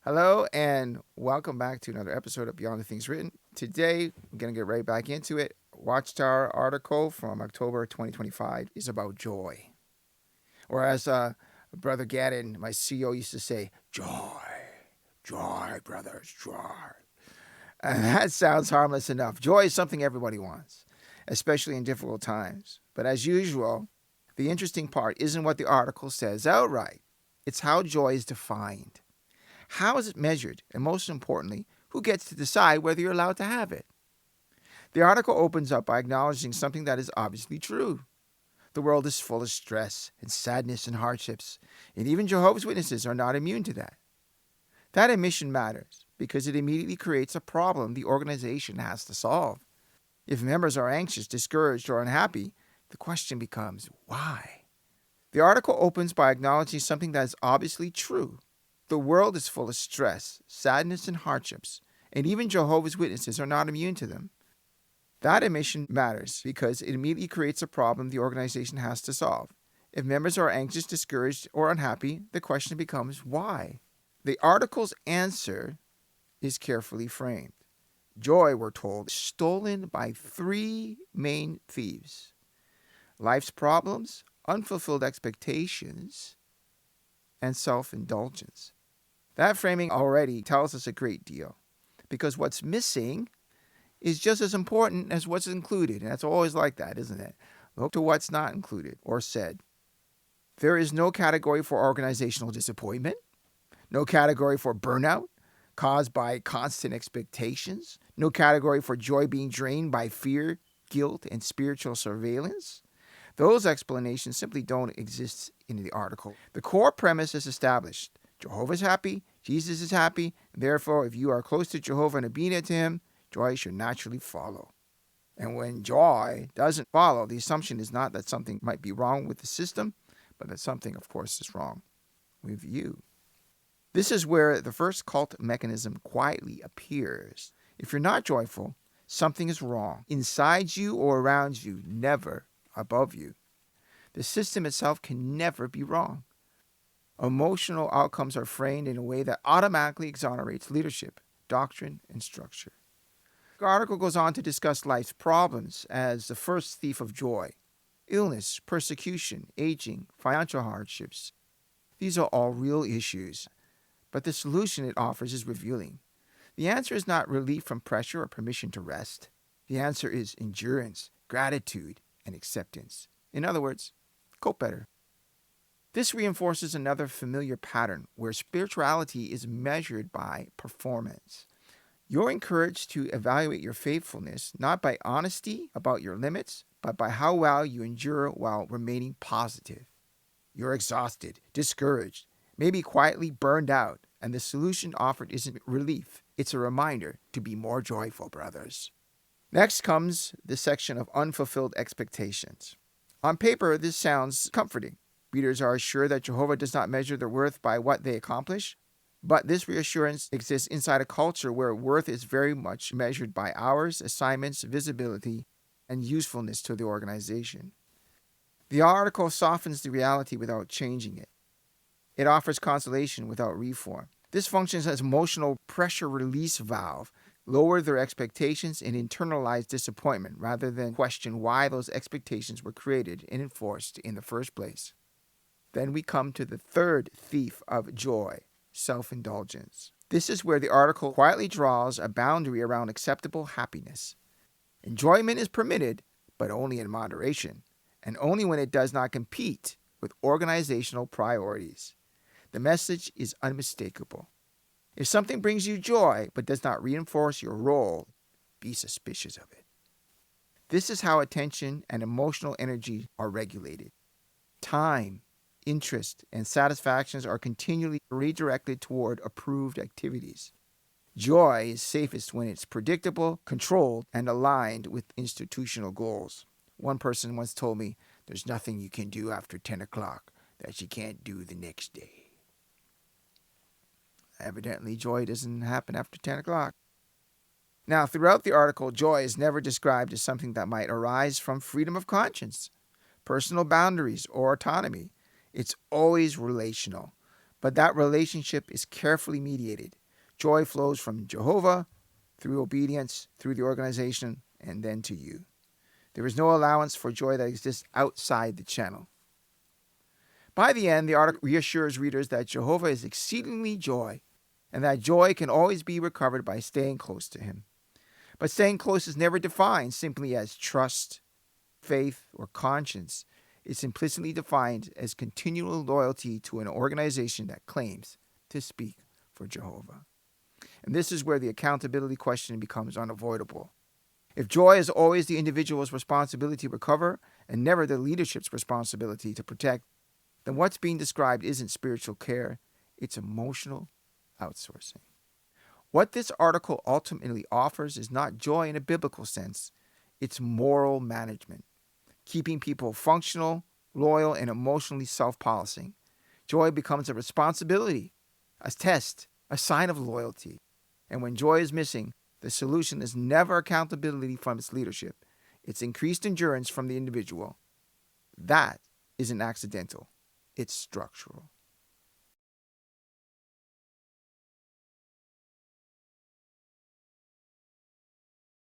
Hello and welcome back to another episode of Beyond the Things Written. Today, we're going to get right back into it. Watchtower article from October 2025 is about joy. Or as Brother Gadden, my CEO, used to say, joy, joy, brothers, joy. And that sounds harmless enough. Joy is something everybody wants, especially in difficult times. But as usual, the interesting part isn't what the article says outright. It's how joy is defined. How is it measured? And most importantly, who gets to decide whether you're allowed to have it? The article opens up by acknowledging something that is obviously true. The world is full of stress and sadness and hardships, and even Jehovah's Witnesses are not immune to that. That admission matters because it immediately creates a problem the organization has to solve. If members are anxious, discouraged, or unhappy, the question becomes, why? The article opens by acknowledging something that is obviously true. The world is full of stress, sadness, and hardships, and even Jehovah's Witnesses are not immune to them. That admission matters because it immediately creates a problem the organization has to solve. If members are anxious, discouraged, or unhappy, the question becomes why? The article's answer is carefully framed. Joy, we're told, is stolen by three main thieves: life's problems, unfulfilled expectations, and self-indulgence. That framing already tells us a great deal because what's missing is just as important as what's included. And that's always like that, isn't it? Look to what's not included or said. There is no category for organizational disappointment, no category for burnout caused by constant expectations, no category for joy being drained by fear, guilt, and spiritual surveillance. Those explanations simply don't exist in the article. The core premise is established. Jehovah's happy, Jesus is happy, and therefore if you are close to Jehovah and obedient to him, joy should naturally follow. And when joy doesn't follow, the assumption is not that something might be wrong with the system, but that something, of course, is wrong with you. This is where the first cult mechanism quietly appears. If you're not joyful, something is wrong inside you or around you, never above you. The system itself can never be wrong. Emotional outcomes are framed in a way that automatically exonerates leadership, doctrine, and structure. The article goes on to discuss life's problems as the first thief of joy: illness, persecution, aging, financial hardships. These are all real issues, but the solution it offers is revealing. The answer is not relief from pressure or permission to rest. The answer is endurance, gratitude, and acceptance. In other words, cope better. This reinforces another familiar pattern where spirituality is measured by performance. You're encouraged to evaluate your faithfulness not by honesty about your limits, but by how well you endure while remaining positive. You're exhausted, discouraged, maybe quietly burned out, and the solution offered isn't relief. It's a reminder to be more joyful, brothers. Next comes the section of unfulfilled expectations. On paper, this sounds comforting. Readers are assured that Jehovah does not measure their worth by what they accomplish, but this reassurance exists inside a culture where worth is very much measured by hours, assignments, visibility, and usefulness to the organization. The article softens the reality without changing it. It offers consolation without reform. This functions as emotional pressure release valve, lower their expectations and internalize disappointment rather than question why those expectations were created and enforced in the first place. Then we come to the third thief of joy: self-indulgence. This is where the article quietly draws a boundary around acceptable happiness. Enjoyment is permitted, but only in moderation, and only when it does not compete with organizational priorities. The message is unmistakable. If something brings you joy but does not reinforce your role, be suspicious of it. This is how attention and emotional energy are regulated. Time, interest, and satisfactions are continually redirected toward approved activities. Joy is safest when it's predictable, controlled, and aligned with institutional goals. One person once told me, "There's nothing you can do after 10 o'clock that you can't do the next day." Evidently, joy doesn't happen after 10 o'clock. Now, throughout the article, joy is never described as something that might arise from freedom of conscience, personal boundaries, or autonomy. It's always relational. but that relationship is carefully mediated. Joy flows from Jehovah through obedience, through the organization, and then to you. There is no allowance for joy that exists outside the channel. By the end, the article reassures readers that Jehovah is exceedingly joy, and that joy can always be recovered by staying close to him. But staying close is never defined simply as trust, faith, or conscience. It's implicitly defined as continual loyalty to an organization that claims to speak for Jehovah. And this is where the accountability question becomes unavoidable. If joy is always the individual's responsibility to recover and never the leadership's responsibility to protect, then what's being described isn't spiritual care, it's emotional outsourcing. What this article ultimately offers is not joy in a biblical sense, it's moral management, keeping people functional, loyal, and emotionally self-policing. Joy becomes a responsibility, a test, a sign of loyalty. And when joy is missing, the solution is never accountability from its leadership. It's increased endurance from the individual. That isn't accidental. It's structural.